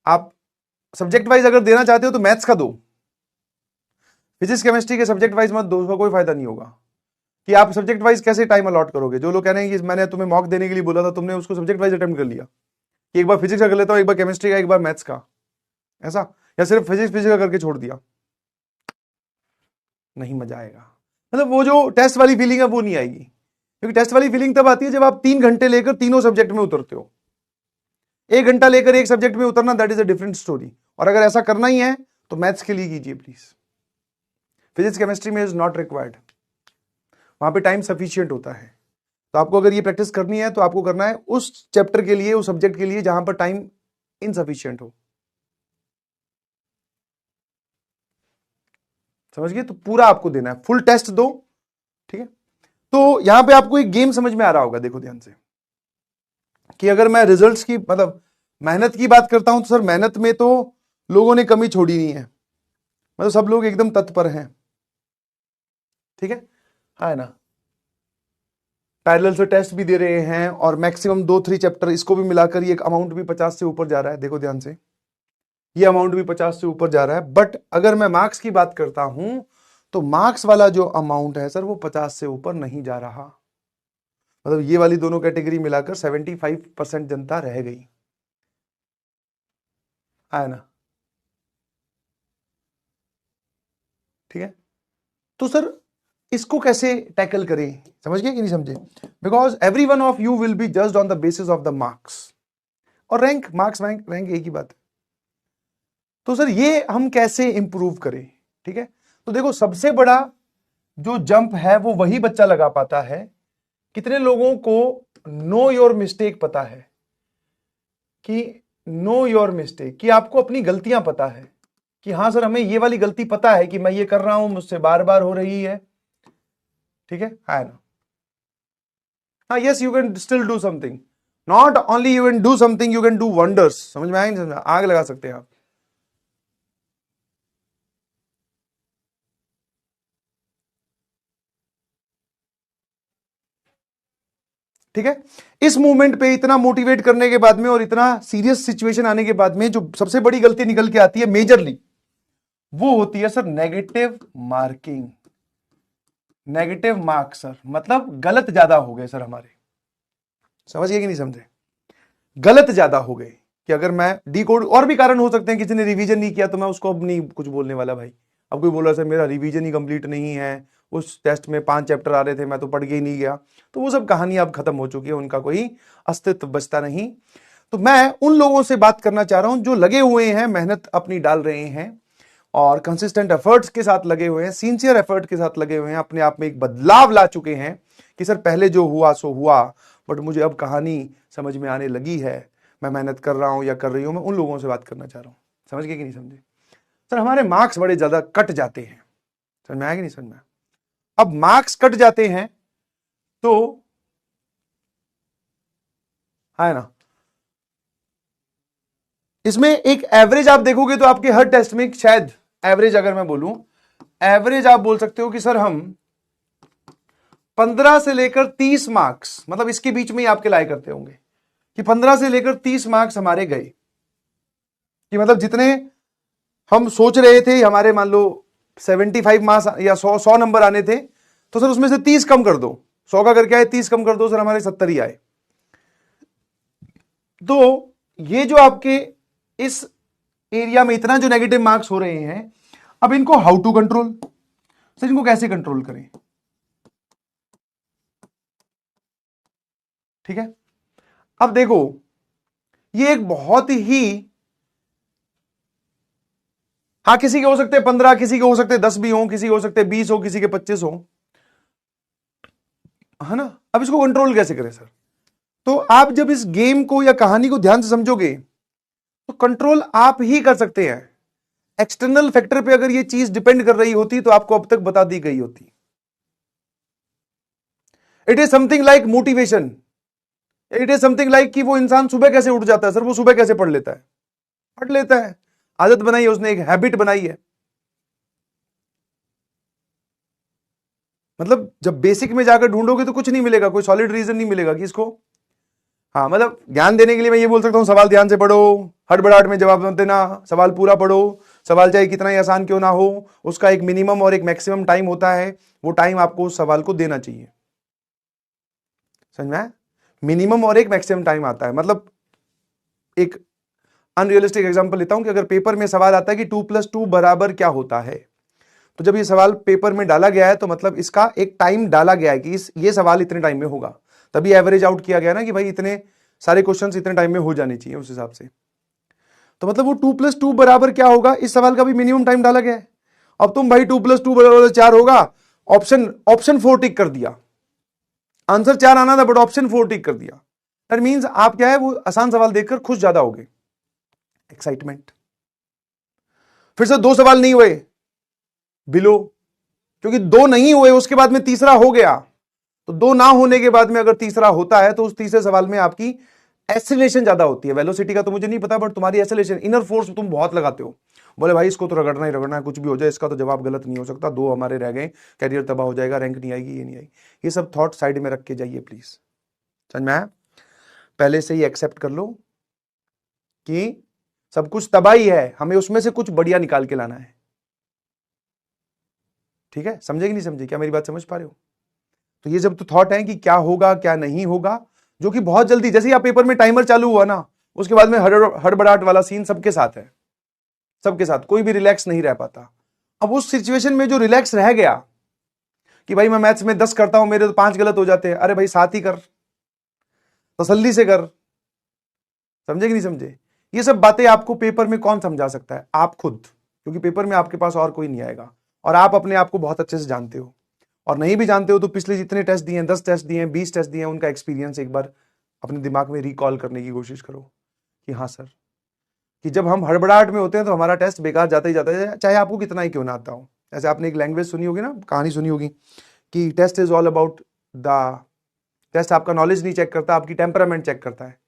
आप subject wise अगर देना चाहते हो तो मैथ्स का दो, फिजिक्स केमिस्ट्री के सब्जेक्ट वाइज मत दो, उसका कोई फायदा नहीं होगा। कि आप सब्जेक्ट वाइज कैसे टाइम अलॉट करोगे? जो लोग कह रहे हैं कि मैंने तुम्हें मॉक देने के लिए बोला था, तुमने उसको सब्जेक्ट वाइज अटेम्प्ट कर लिया कि एक बार फिजिक्स का कर लेता हूं, एक बार केमिस्ट्री का, एक बार मैथ्स का, ऐसा, या सिर्फ फिजिक्स का करके छोड़ दिया, नहीं मजा आएगा। मतलब वो जो टेस्ट वाली फीलिंग है वो नहीं आएगी, क्योंकि टेस्ट वाली फीलिंग तब आती है जब आप 3 घंटे लेकर तीनों सब्जेक्ट में उतरते हो। 1 घंटा लेकर एक सब्जेक्ट में उतरना, that is a different story. और अगर ऐसा करना ही है तो मैथ्स के लिए कीजिए प्लीज, फिजिक्स केमिस्ट्री में इज नॉट रिक्वायर्ड, वहां पे टाइम सफिशियंट होता है। तो आपको अगर ये प्रैक्टिस करनी है तो आपको करना है उस चैप्टर के लिए, उस सब्जेक्ट के लिए जहां पर टाइम इनसफिशियंट हो। समझ गए? तो पूरा आपको देना है, फुल टेस्ट दो, ठीक है। तो यहां पे आपको एक गेम समझ में आ रहा होगा, देखो ध्यान से, कि अगर मैं रिजल्ट्स की मतलब मेहनत की बात करता हूं तो सर मेहनत में तो लोगों ने कमी छोड़ी नहीं है, मतलब सब लोग एकदम तत्पर हैं, ठीक है ना। पैरेलल से टेस्ट भी दे रहे हैं और मैक्सिमम 2-3 चैप्टर, इसको भी मिलाकर ये अमाउंट भी 50 से ऊपर जा रहा है। देखो ध्यान से, ये अमाउंट भी 50 से ऊपर जा रहा है। बट अगर मैं मार्क्स की बात करता हूं तो मार्क्स वाला जो अमाउंट है सर वो 50 से ऊपर नहीं जा रहा। मतलब ये वाली दोनों कैटेगरी मिलाकर 75% जनता रह गई, है ना, ठीक है। तो सर इसको कैसे टैकल करें, समझ गए कि नहीं समझे? Because every one of you will be judged on the basis of the marks, और रैंक, मार्क्स रैंक एक ही बात है। तो सर ये हम कैसे इंप्रूव करें, ठीक है। तो देखो सबसे बड़ा जो जंप है वो वही बच्चा लगा पाता है। कितने लोगों को नो योर मिस्टेक पता है? कि नो योर मिस्टेक, कि आपको अपनी गलतियां पता है, कि हाँ सर हमें ये वाली गलती पता है कि मैं ये कर रहा हूं, मुझसे बार बार हो रही है, ठीक है ना। हाँ, yes you can still do something, not only you can do something, you can do wonders. समझ में आया नहीं? समझ, आग लगा सकते हैं आप। ठीक है, इस मूवमेंट पे इतना मोटिवेट करने के बाद में और इतना सीरियस सिचुएशन आने के बाद में जो सबसे बड़ी गलती निकल के आती है मेजरली, वो होती है sir negative marking, negative marks. Sir मतलब गलत ज्यादा हो गए सर हमारे, समझ गए कि नहीं समझे? गलत ज्यादा हो गए कि अगर मैं डी कोड, और भी कारण हो सकते हैं, किसी ने रिवीजन नहीं किया तो मैं उसको अब नहीं कुछ बोलने वाला भाई। अब कोई बोल रहा सर मेरा रिवीजन ही कंप्लीट नहीं है, उस टेस्ट में 5 चैप्टर आ रहे थे, मैं तो पढ़ के ही नहीं गया, तो वो सब कहानी अब खत्म हो चुकी है, उनका कोई अस्तित्व बचता नहीं। तो मैं उन लोगों से बात करना चाह रहा हूं जो लगे हुए हैं, मेहनत अपनी डाल रहे हैं और कंसिस्टेंट एफर्ट्स के साथ लगे हुए हैं, सिंसियर एफर्ट के साथ लगे हुए हैं, अपने आप में एक बदलाव ला चुके हैं कि सर पहले जो हुआ सो हुआ, बट मुझे अब कहानी समझ में आने लगी है, मैं मेहनत कर रहा हूं या कर रही हूं। मैं उन लोगों से बात करना चाह रहा हूं। समझ गए कि नहीं समझे? सर हमारे मार्क्स बड़े ज्यादा कट जाते हैं, समझ में आया कि नहीं समझ में? अब मार्क्स कट जाते हैं तो है ना, इसमें एक एवरेज आप देखोगे तो आपके हर टेस्ट में शायद एवरेज, अगर मैं बोलूं एवरेज, आप बोल सकते हो कि सर हम 15 से लेकर 30 मार्क्स, मतलब इसके बीच में ही आपके लाई करते होंगे कि 15 से लेकर 30 मार्क्स हमारे गए, कि मतलब जितने हम सोच रहे थे हमारे, मान लो 75 मार्क्स या 100 नंबर आने थे, तो सर उसमें से 30 कम कर दो, 100 का करके आए 30 कम कर दो, सर हमारे 70 ही आए। तो ये जो आपके इस एरिया में इतना जो नेगेटिव मार्क्स हो रहे हैं, अब इनको हाउ टू कंट्रोल, सर इनको कैसे कंट्रोल करें? ठीक है, अब देखो ये एक बहुत ही, हाँ किसी के हो सकते हैं 15, किसी के हो सकते हैं 10 भी हो, किसी के हो सकते हैं 20 हो, किसी के 25 हो, है ना। अब इसको कंट्रोल कैसे करें सर? तो आप जब इस गेम को या कहानी को ध्यान से समझोगे तो कंट्रोल आप ही कर सकते हैं। एक्सटर्नल फैक्टर पे अगर ये चीज डिपेंड कर रही होती तो आपको अब तक बता दी गई होती। It is something like motivation, it is something like कि वो इंसान सुबह कैसे उठ जाता है सर, वो सुबह कैसे पढ़ लेता है? पढ़ लेता है, आदत बनाई है उसने, एक हैबिट बनाई है। मतलब जब बेसिक में जाकर ढूंढोगे तो कुछ नहीं मिलेगा, कोई सॉलिड रीजन नहीं मिलेगा कि इसको हाँ मतलब ज्ञान देने के लिए मैं ये बोल सकता हूं सवाल ध्यान से पढ़ो, हड़बड़ाहट में जवाब मत देना, सवाल पूरा पढ़ो। सवाल चाहे कितना ही आसान क्यों ना हो, उसका एक मिनिमम और एक मैक्सिमम टाइम होता है, वो टाइम आपको उस सवाल को देना चाहिए। समझ में? मिनिमम और एक मैक्सिमम टाइम आता है। मतलब एक अनरियलिस्टिक एग्जांपल लेता हूं कि अगर पेपर में सवाल आता है कि 2+2 बराबर क्या होता है, तो जब ये सवाल पेपर में डाला गया है तो मतलब इसका एक टाइम डाला गया है कि ये सवाल इतने टाइम में होगा, तभी एवरेज आउट किया गया ना कि भाई इतने सारे क्वेश्चंस इतने टाइम में हो जाने चाहिए उस हिसाब से। तो मतलब वो 2+2 बराबर क्या होगा, इस सवाल का भी मिनिमम टाइम डाला गया है। अब तुम भाई 2+2 बराबर 4 होगा, ऑप्शन 4 टिक कर दिया, आंसर 4 आना था बट ऑप्शन 4 टिक कर दिया। दैट मींस आप क्या है वो आसान सवाल देखकर खुश ज्यादा होगे, एक्साइटमेंट। फिर से 2 सवाल नहीं हुए, बिलो, क्योंकि 2 नहीं हुए उसके बाद में तीसरा हो गया, तो 2 ना होने के बाद में अगर तीसरा होता है तो उस तीसरे सवाल में आपकी एसिलेशन ज्यादा होती है। वेलोसिटी का तो मुझे नहीं पता, बट तुम्हारी एसिलेशन, इनर फोर्स तुम बहुत लगाते हो। बोले भाई इसको तो रगड़ना ही रगड़ना है, कुछ भी हो जाए इसका तो जवाब गलत नहीं हो सकता, 2 हमारे रह गए, कैरियर तबाह हो जाएगा, रैंक नहीं आएगी, ये नहीं आएगी। ये सब थॉट साइड में रख के जाइए प्लीज। समझ में आया? पहले से ही एक्सेप्ट कर लो कि सब कुछ तबाही है, हमें उसमें से कुछ बढ़िया निकाल के लाना है। ठीक है? समझे कि नहीं समझे? क्या मेरी बात समझ पा रहे हो? तो ये जब तो थॉट है कि क्या होगा क्या नहीं होगा, जो कि बहुत जल्दी, जैसे ही आप पेपर में टाइमर चालू हुआ ना, उसके बाद में हड़बड़ाहट वाला सीन सबके साथ है, सबके साथ, कोई भी रिलैक्स नहीं रह पाता। अब उस सिचुएशन में जो रिलैक्स रह गया कि भाई मैं मैथ्स में 10 करता हूं, मेरे तो 5 गलत हो जाते हैं, अरे भाई 7 ही कर, तसल्ली से कर। समझे कि नहीं समझे? ये सब बातें आपको पेपर में कौन समझा सकता है? आप खुद, क्योंकि पेपर में आपके पास और कोई नहीं आएगा, और आप अपने आप को बहुत अच्छे से जानते हो। और नहीं भी जानते हो तो पिछले जितने टेस्ट दिए हैं, 10 टेस्ट दिए हैं, 20 टेस्ट दिए हैं, उनका एक्सपीरियंस एक बार अपने दिमाग में रिकॉल करने की कोशिश करो कि हाँ सर, कि जब हम हड़बड़ाहट में होते हैं तो हमारा टेस्ट बेकार जाता ही जाता है, चाहे आपको कितना ही क्यों ना आता हो। ऐसे आपने एक लैंग्वेज सुनी होगी ना, कहानी सुनी होगी कि test is all about the test आपका नॉलेज नहीं चेक करता, आपकी टेम्परामेंट चेक करता है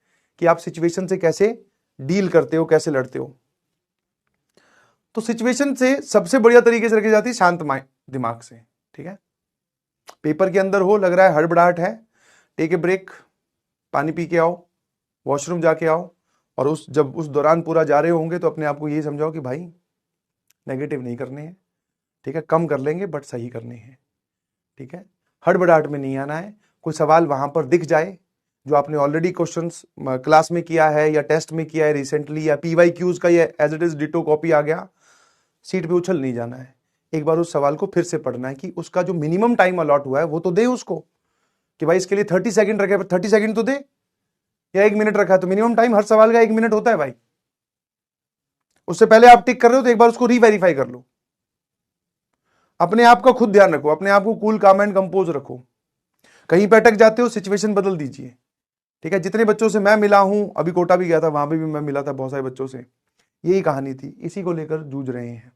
कि आप सिचुएशन से कैसे डील करते हो, कैसे लड़ते हो। तो सिचुएशन से सबसे बढ़िया तरीके से रखी जाती है शांत दिमाग से। ठीक है? पेपर के अंदर हो, लग रहा है हड़बड़ाहट है, टेक ए ब्रेक, पानी पी के आओ, वॉशरूम जाके आओ, और जब उस दौरान पूरा जा रहे होंगे तो अपने आप को यही समझाओ कि भाई नेगेटिव नहीं करने हैं। ठीक है? कम कर लेंगे बट सही करने हैं। ठीक है? हड़बड़ाहट में नहीं आना है। कोई सवाल वहां पर दिख जाए जो आपने ऑलरेडी क्वेश्चंस क्लास में किया है या टेस्ट में किया है रिसेंटली, या PYQs का ये as it is ditto copy आ गया, सीट पे उछल नहीं जाना है। एक बार उस सवाल को फिर से पढ़ना है कि उसका जो मिनिमम टाइम अलॉट हुआ है वो तो दे उसको, कि भाई इसके लिए 30 सेकंड रखे, 30 सेकंड तो दे, या 1 मिनट रखा है तो मिनिमम टाइम हर सवाल का 1 मिनट होता है भाई। उससे पहले आप टिक कर रहे हो तो एक बार उसको रीवेरीफाई कर लो। अपने आप का खुद ध्यान रखो, अपने आप को कूल काम एंड कंपोज रखो। कहीं पे अटक जाते हो, सिचुएशन बदल दीजिए। ठीक है? जितने बच्चों से मैं मिला हूं, अभी कोटा भी गया था, वहां पे भी मैं मिला था बहुत सारे बच्चों से, यही कहानी थी, इसी को लेकर जूझ रहे हैं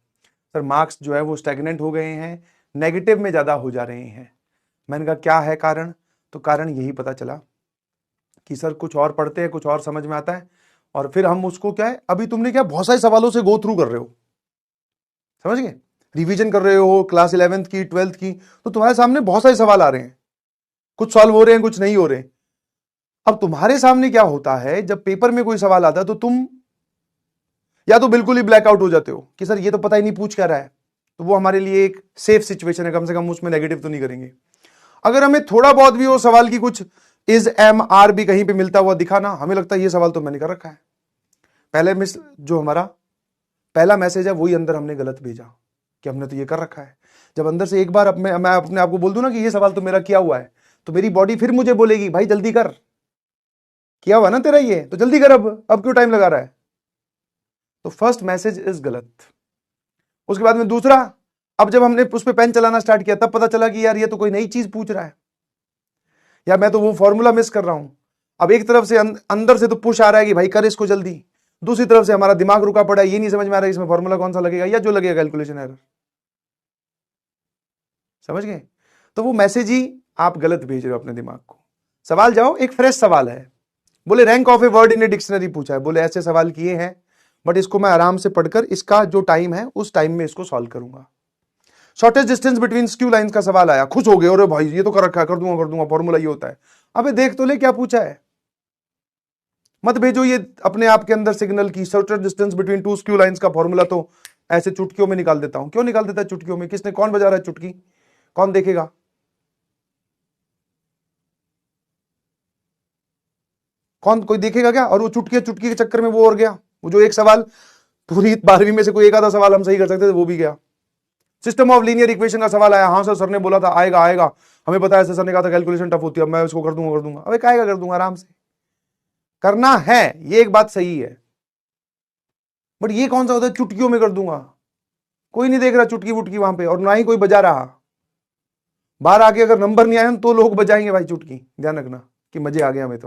सर। मार्क्स जो है वो स्टैग्नेंट हो गए हैं, नेगेटिव में ज्यादा हो जा रहे हैं। मैंने कहा क्या है कारण? तो कारण यही पता चला कि सर कुछ और पढ़ते हैं, कुछ और समझ में आता है, और फिर हम उसको क्या है, अभी तुमने क्या बहुत सारे सवालों से गो थ्रू कर रहे हो, समझ गए? रिवीजन कर रहे हो क्लास 11th की, 12th की, तो तुम्हारे सामने बहुत सारे सवाल आ रहे हैं, कुछ सॉल्व हो रहे हैं, कुछ नहीं हो रहे। अब तुम्हारे सामने क्या होता है, जब पेपर में कोई सवाल आता है तो तुम या तो बिल्कुल ही ब्लैकआउट हो जाते हो कि सर ये तो पता ही नहीं पूछ क्या रहा है, तो वो हमारे लिए एक सेफ सिचुएशन है, कम से कम उसमें नेगेटिव तो नहीं करेंगे। अगर हमें थोड़ा बहुत भी वो सवाल की कुछ इज एम आर भी कहीं पे मिलता हुआ दिखा ना, हमें लगता है ये सवाल तो मैंने कर रखा है, पहले मिस जो हमारा पहला मैसेज है वही अंदर हमने गलत भेजा कि हमने तो ये कर रखा है। जब अंदर से एक बार मैं अपने आप को बोल दूं ना कि ये सवाल तो मेरा किया हुआ है, तो मेरी बॉडी फिर मुझे बोलेगी भाई जल्दी कर, किया हुआ ना तेरा ये, तो जल्दी कर, अब क्यों टाइम लगा रहा है। तो फर्स्ट मैसेज इज गलत। उसके बाद में दूसरा, अब जब हमने उस पर पेन चलाना स्टार्ट किया तब पता चला कि यार ये तो कोई नई चीज पूछ रहा है, या मैं तो वो फॉर्मूला मिस कर रहा हूं। अब एक तरफ से अंदर से तो पुश आ रहा है कि भाई कर इसको जल्दी, दूसरी तरफ से हमारा दिमाग रुका पड़ा है, ये नहीं समझ में आ रहा है इसमें फॉर्मूला कौन सा लगेगा, या जो लगेगा कैलकुलेशन एरर। समझ गए? तो वो मैसेज ही आप गलत भेज रहे हो अपने दिमाग को। सवाल जाओ, एक फ्रेश सवाल है, बोले rank of a word in a dictionary पूछा है, बोले ऐसे सवाल किए हैं, बट इसको मैं आराम से पढ़कर इसका जो टाइम है उस टाइम में इसको सॉल्व करूंगा। Shortest distance between skew lines का सवाल आया, खुश हो गए, अरे भाई ये तो कर रखा है, कर दूंगा फॉर्मूला ये होता है। अबे देख तो ले क्या पूछा है, मत भेजो ये अपने आप के अंदर सिग्नल की shortest distance between two skew lines का फॉर्मूला तो ऐसे चुटकियों में निकाल देता हूं। क्यों निकाल देता है चुटकियों में? किसने, कौन बजा रहा है चुटकी? कौन देखेगा? कौन, कोई देखेगा क्या? और वो चुटकी चुटकी के चक्कर में वो और गया, वो जो एक सवाल पूरी 12वीं में से कोई एक आधा सवाल हम सही कर सकते थे वो भी गया। सिस्टम ऑफ लीनियर इक्वेशन का सवाल आया, हाँ सर ने बोला था आएगा आएगा, हमें पता है सर ने कहा था कैलकुलेशन टफ होती है, मैं इसको कर दूंगा। अबे काहेगा कर दूंगा, आराम से करना है, ये एक बात सही है, बट ये कौन सा होता है चुटकियों में कर दूंगा? कोई नहीं देख रहा चुटकी वुटकी वहां पे, और ना ही कोई बजा रहा। बाहर आके अगर नंबर नहीं आए तो लोग बजाएंगे भाई चुटकी, ध्यान रखना कि मजे आ गए हमें।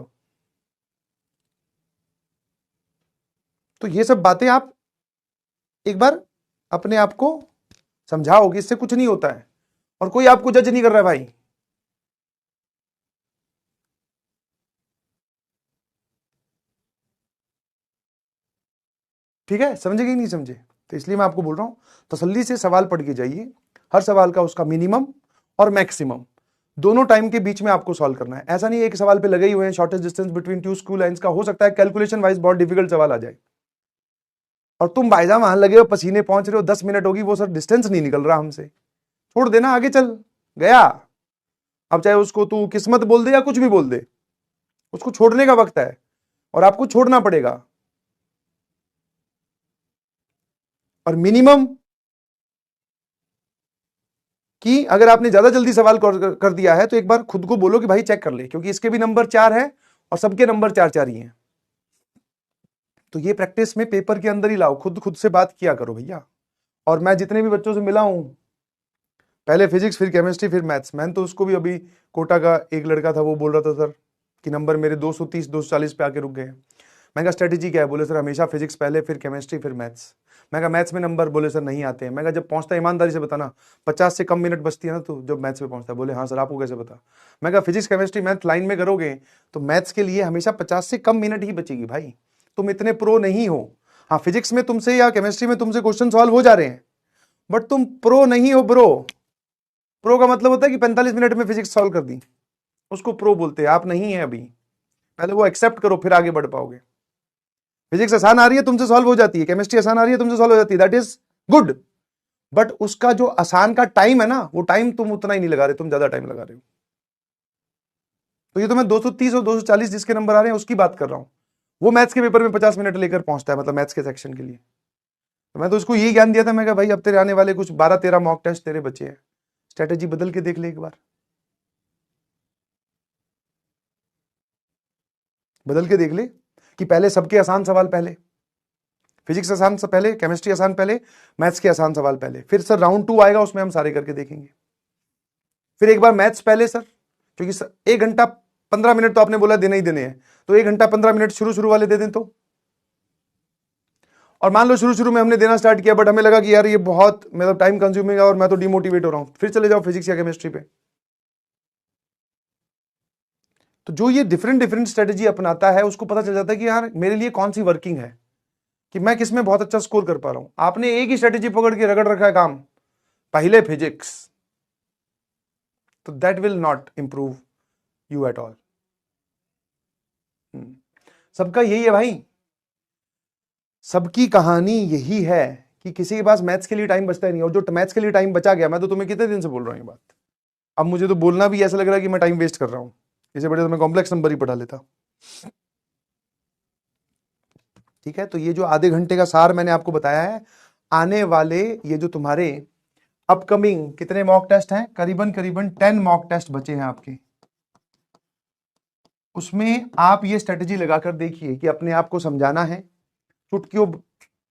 तो ये सब बातें आप एक बार अपने आप को समझाओगे, इससे कुछ नहीं होता है, और कोई आपको जज नहीं कर रहा है भाई। ठीक है, समझे कि नहीं समझे? तो इसलिए मैं आपको बोल रहा हूं तसल्ली से सवाल पढ़ के जाइए, हर सवाल का उसका मिनिमम और मैक्सिमम दोनों टाइम के बीच में आपको सॉल्व करना है। ऐसा नहीं एक सवाल पे लगे ही हुए हैं shortest distance between two skew lines का, हो सकता है कैलकुलेशन वाइज बहुत डिफिकल्ट सवाल आ जाए, और तुम भाई साहब वहां लगे हो, पसीने पहुंच रहे हो, 10 मिनट होगी, वो सर डिस्टेंस नहीं निकल रहा हमसे, छोड़ देना, आगे चल गया। अब चाहे उसको तू किस्मत बोल दे या कुछ भी बोल दे, उसको छोड़ने का वक्त है, और आपको छोड़ना पड़ेगा। और मिनिमम कि अगर आपने ज्यादा जल्दी सवाल कर दिया है तो एक बार खुद को बोलो कि भाई चेक कर ले, क्योंकि इसके भी नंबर 4 है और सबके नंबर 4-4 ही हैं। तो ये प्रैक्टिस में पेपर के अंदर ही लाओ, खुद से बात किया करो भैया। और मैं जितने भी बच्चों से मिला हूं, पहले फिजिक्स फिर केमिस्ट्री फिर मैथ्स, मैंने तो उसको भी, अभी कोटा का एक लड़का था वो बोल रहा था सर कि नंबर मेरे 230 240 पे आके रुक गए। मैं कहा स्ट्रेटेजी क्या है? बोले सर हमेशा फिजिक्स पहले फिर केमिस्ट्री फिर मैथ्स। मैं कहा मैथ्स में नंबर? बोले सर नहीं आते हैं। मैं कहा जब पहुंचता है ईमानदारी से बताना, 50 से कम मिनट बचती है ना तो जब मैथ्स में पहुंचता है? बोले हाँ सर, आपको कैसे पता? मैं कहा फिजिक्स केमिस्ट्री मैथ लाइन में करोगे तो मैथ्स के लिए हमेशा 50 से कम मिनट ही बचेगी भाई, तुम इतने प्रो नहीं हो। हाँ फिजिक्स में तुमसे या केमिस्ट्री में तुमसे क्वेश्चन सॉल्व हो जा रहे हैं, बट तुम प्रो नहीं हो ब्रो। प्रो का मतलब होता है कि 45 मिनट में फिजिक्स सॉल्व कर दी, उसको प्रो बोलते हैं। आप नहीं है अभी, पहले वो एक्सेप्ट करो फिर आगे बढ़ पाओगे। फिजिक्स आसान आ रही है तुमसे सॉल्व हो जाती है, केमिस्ट्री आसान आ रही है तुमसे सॉल्व हो जाती है, दैट इज गुड, बट उसका जो आसान का टाइम है ना, वो टाइम तुम उतना ही नहीं लगा रहे, तुम ज्यादा टाइम लगा रहे हो। तो ये तो मैं 230 और 240 जिसके नंबर आ रहे हैं उसकी बात कर रहा हूं, वो मैथ्स के पेपर में 50 मिनट लेकर पहुंचता है, मतलब मैथ्स के सेक्शन के लिए। तो मैं तो उसको यही ज्ञान दिया था, मैं कहा भाई अब तेरे आने वाले कुछ 12-13 मॉक टेस्ट तेरे बचे हैं, स्ट्रेटेजी बदल के देख ले एक बार, बदल के देख ले कि पहले सबके आसान सवाल पहले, फिजिक्स आसान से पहले, केमिस्ट्री आसान पहले, मैथ्स के आसान सवाल पहले, फिर सर राउंड 2 आएगा उसमें हम सारे करके देखेंगे। फिर एक बार मैथ्स पहले सर, क्योंकि 1 घंटा 15 मिनट तो आपने बोला देने ही देने हैं, तो 1 घंटा 15 मिनट शुरू वाले दे दें तो। और मान लो शुरू में हमने देना स्टार्ट किया बट हमें लगा कि यार ये बहुत मतलब टाइम कंज्यूमिंग है और मैं तो डिमोटिवेट हो रहा हूं, फिर चले जाओ फिजिक्स या केमिस्ट्री पे। तो जो ये डिफरेंट स्ट्रेटेजी अपनाता है उसको पता चल जाता है कि यार मेरे लिए कौन सी वर्किंग है, कि मैं किसमें बहुत अच्छा स्कोर कर पा रहा हूं। आपने एक ही स्ट्रेटेजी पकड़ के रगड़ रखा है काम, पहले फिजिक्स, तो that will not improve you at all. सबका यही है भाई, सबकी कहानी यही है कि किसी के पास मैथ्स के लिए टाइम बचता ही नहीं, और जो मैथ्स के लिए टाइम बचा गया, मैं तो तुम्हें कितने दिन से बोल रहा हूं ये बात, अब मुझे तो बोलना भी ऐसा लग रहा है कि मैं टाइम वेस्ट कर रहा हूं, इससे बड़े तो मैं कॉम्प्लेक्स नंबर ही पढ़ा लेता। ठीक है, तो ये जो आधे घंटे का सार मैंने आपको बताया है, आने वाले ये जो तुम्हारे अपकमिंग कितने मॉक टेस्ट हैं, करीबन 10 मॉक टेस्ट बचे हैं आपके, उसमें आप ये स्ट्रेटेजी लगाकर देखिए कि अपने आप को समझाना है, चुटकियों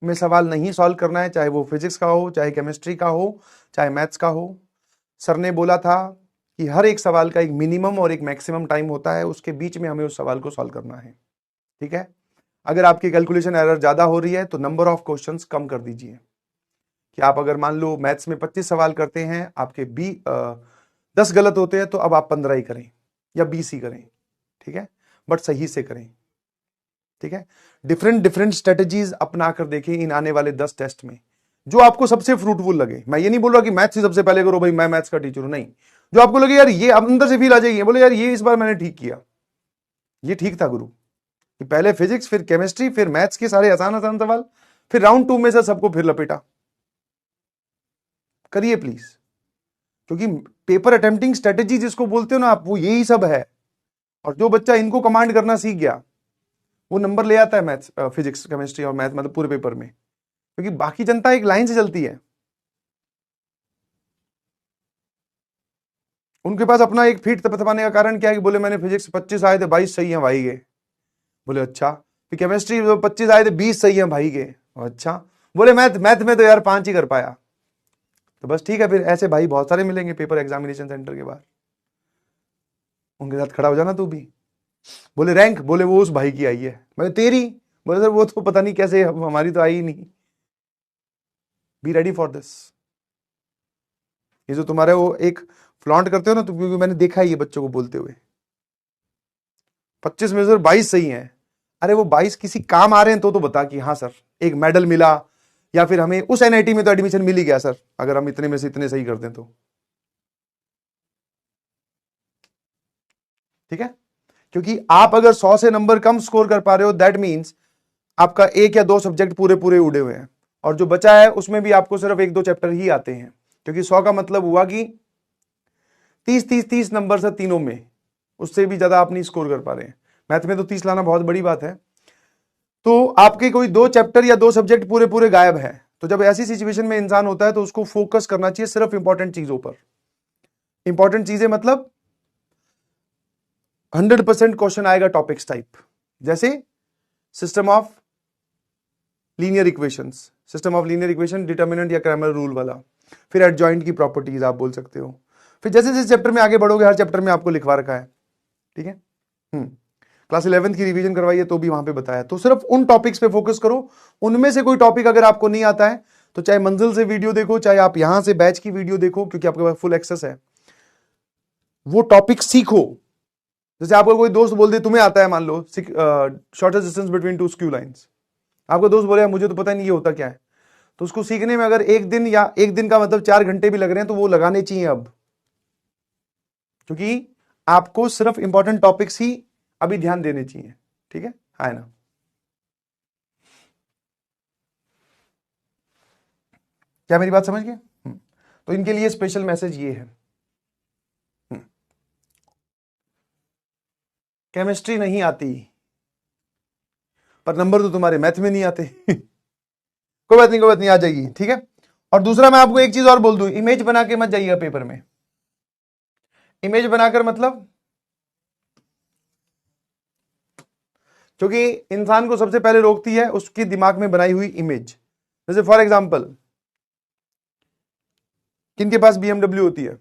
में सवाल नहीं सॉल्व करना है, चाहे वो फिजिक्स का हो, चाहे केमिस्ट्री का हो, चाहे मैथ्स का हो। सर ने बोला था कि हर एक सवाल का एक मिनिमम और एक मैक्सिमम टाइम होता है, उसके बीच में हमें उस सवाल को सॉल्व करना है। ठीक है, अगर आपकी कैलकुलेशन एरर ज्यादा हो रही है तो नंबर ऑफ क्वेश्चंस कम कर दीजिए, कि आप अगर मान लो मैथ्स में 25 सवाल करते हैं, आपके 10 गलत होते हैं, तो अब आप 15 ही करें या 20 ही करें, ठीक है, बट सही से करें। ठीक है, डिफरेंट स्ट्रेटेजीज अपना कर देखें इन आने वाले 10 टेस्ट में, जो आपको सबसे फ्रूटफुल लगे। मैं ये नहीं बोल रहा कि मैथ्स ही सबसे पहले करो भाई, मैं मैथ्स का टीचर हूं, नहीं, जो आपको लगे यार ये अंदर से फील आ जाएगी, बोले यार ये इस बार मैंने ठीक किया, ये ठीक था गुरु, कि पहले फिजिक्स, फिर केमिस्ट्री, फिर मैथ्स के सारे आसान आसान सवाल, फिर राउंड 2 में से सबको फिर लपेटा। करिए प्लीज, क्योंकि पेपर अटेम्प्टिंग स्ट्रेटेजी जिसको बोलते हो ना आप, वो यही सब है। और जो बच्चा इनको कमांड करना सीख गया वो नंबर ले आता है मैथ्स, फिजिक्स, केमिस्ट्री और मैथ, मतलब पूरे पेपर में, क्योंकि बाकी जनता एक लाइन से चलती है। उनके पास अपना एक फीट थपथपाने का कारण क्या है कि बोले मैंने फिजिक्स 25 आए थे 22 सही है भाई गए। बोले अच्छा। फिर केमिस्ट्री 25 आए थे 20 सही है भाई गए। अच्छा। बोले मैथ मैथ में तो यार 5 ही कर पाया। तो बस ठीक है, फिर ऐसे भाई बहुत सारे मिलेंगे पेपर एग्जामिनेशन सेंटर के बाहर, उनके साथ खड़ा हो जाना तू भी। बोले रैंक, बोले वो उस भाई की आई है। मैं तेरी, बोले सर वो तो पता नहीं कैसे, हमारी तो आई ही नहीं। Be ready for this. ये जो तुम्हारे वो एक फ्लॉन्ट करते हो ना, तो क्योंकि मैंने देखा है ये बच्चों को बोलते हुए 25 में से 22 सही हैं। अरे वो 22 किसी काम आ रहे हैं तो बता कि हाँ सर एक मेडल मिला, या फिर हमें उस एनआईटी में तो एडमिशन मिल ही गया सर, अगर हम इतने में से इतने सही कर दें तो। ठीक है, क्योंकि आप अगर 100 से नंबर कम स्कोर कर पा रहे हो, दैट मीन्स आपका 1 या 2 सब्जेक्ट पूरे पूरे उड़े हुए हैं, और जो बचा है उसमें भी आपको सिर्फ 1-2 चैप्टर ही आते हैं, क्योंकि 100 का मतलब हुआ कि 30 नंबर से तीनों में, उससे भी ज्यादा आप नहीं स्कोर कर पा रहे हैं। मैथ में तो 30 लाना बहुत बड़ी बात है। तो आपके कोई 2 चैप्टर या 2 सब्जेक्ट पूरे पूरे गायब है, तो जब ऐसी सिचुएशन में इंसान होता है तो उसको फोकस करना चाहिए सिर्फ इंपॉर्टेंट चीजों पर। इंपॉर्टेंट चीजें मतलब 100% क्वेश्चन आएगा टॉपिक्स टाइप, जैसे system of linear equations, system of linear equation determinant या क्रैमर रूल वाला, फिर एडजॉइंट की प्रॉपर्टीज आप बोल सकते हो। फिर जैसे जैसे चैप्टर में आगे बढ़ोगे, हर चैप्टर में आपको लिखवा रखा है। ठीक है, क्लास 11th की रिवीजन करवाइए तो भी वहां पे बताया। तो सिर्फ उन टॉपिक्स पे फोकस करो। उनमें से कोई टॉपिक अगर आपको नहीं आता है तो चाहे मंजिल से वीडियो देखो, चाहे आप यहां से बैच की वीडियो देखो, क्योंकि आपके पास फुल एक्सेस है, वो टॉपिक सीखो। जैसे आपको कोई दोस्त बोल दे तुम्हें आता है, मान लो shortest distance between two skew lines, आपका दोस्त बोले मुझे तो पता नहीं ये होता क्या है, तो उसको सीखने में अगर 1 दिन या 1 दिन का मतलब 4 घंटे भी लग रहे हैं तो वो लगाने चाहिए अब, क्योंकि आपको सिर्फ इंपॉर्टेंट टॉपिक्स ही अभी ध्यान देने चाहिए। ठीक है ना। क्या मेरी बात समझ गए? तो इनके लिए स्पेशल मैसेज ये है, केमिस्ट्री नहीं आती पर नंबर तो तुम्हारे मैथ में नहीं आते। कोई बात नहीं, कोई बात नहीं, आ जाएगी। ठीक है। और दूसरा मैं आपको एक चीज और बोल दूं, इमेज बना के मत जाइएगा पेपर में। इमेज बनाकर मतलब, क्योंकि इंसान को सबसे पहले रोकती है उसके दिमाग में बनाई हुई इमेज। जैसे फॉर एग्जांपल, किनके पास BMW होती है?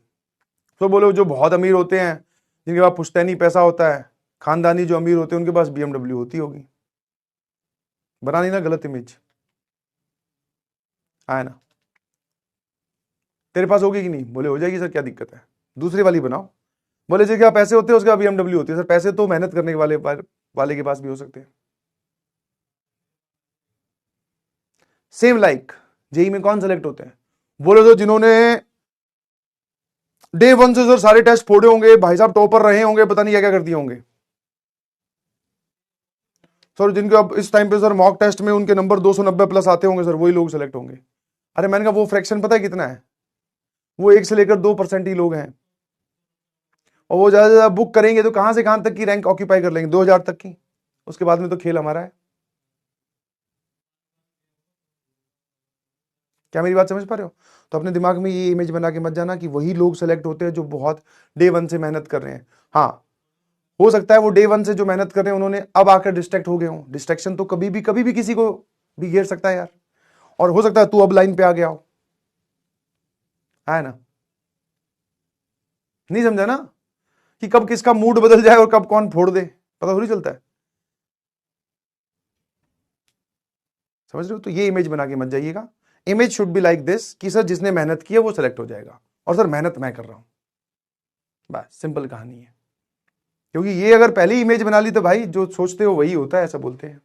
तो बोलो जो बहुत अमीर होते हैं, जिनके पास पुश्तैनी पैसा होता है, खानदानी जो अमीर होते हैं, उनके पास BMW होती होगी। बनानी ना गलत इमेज, आए ना। तेरे पास होगी कि नहीं? बोले हो जाएगी सर, क्या दिक्कत है, दूसरी वाली बनाओ। बोले जी क्या पैसे होते हैं उसके बाद BMW होती है? सर पैसे तो मेहनत करने वाले के पास भी हो सकते हैं। सेम लाइक जेई में कौन सेलेक्ट होते हैं? बोले तो जिन्होंने डे 1 से सर सारे टेस्ट फोड़े होंगे, भाई साहब टॉपर रहे होंगे, पता नहीं क्या क्या कर दिए होंगे सर, जिनके अब इस टाइम पे सर मॉक टेस्ट में उनके नंबर 290 प्लस आते होंगे सर, वही लोग सेलेक्ट होंगे। अरे मैंने कहा वो फ्रैक्शन पता है कितना है? वो 1 से लेकर 2% ही लोग हैं, और वो ज्यादा ज्यादा बुक करेंगे तो कहां से कहां तक की रैंक ऑक्यूपाई कर लेंगे? 2000 तक की। उसके बाद में तो खेल हमारा है। क्या मेरी बात समझ पा रहे हो? तो अपने दिमाग में ये इमेज बना के मत जाना कि वही लोग सेलेक्ट होते हैं जो बहुत डे 1 से मेहनत कर रहे हैं। हाँ, हो सकता है वो डे 1 से जो मेहनत कर रहे हैं उन्होंने अब आकर डिस्ट्रैक्ट हो गए हो। डिस्ट्रैक्शन तो कभी भी किसी को भी घेर सकता है यार, और हो सकता है तू अब लाइन पे आ गया हो, है ना। नहीं समझा ना कि कब किसका मूड बदल जाए और कब कौन फोड़ दे, पता थोड़ी चलता है। समझ रहे हो? तो ये इमेज बना के मत जाइएगा। Image should be like this कि सर जिसने मेहनत की है वो सेलेक्ट हो जाएगा, और सर मेहनत मैं कर रहा हूं। बस सिंपल कहानी है। क्योंकि ये अगर पहली इमेज बना ली तो भाई जो सोचते हो वही होता है, ऐसा बोलते हैं।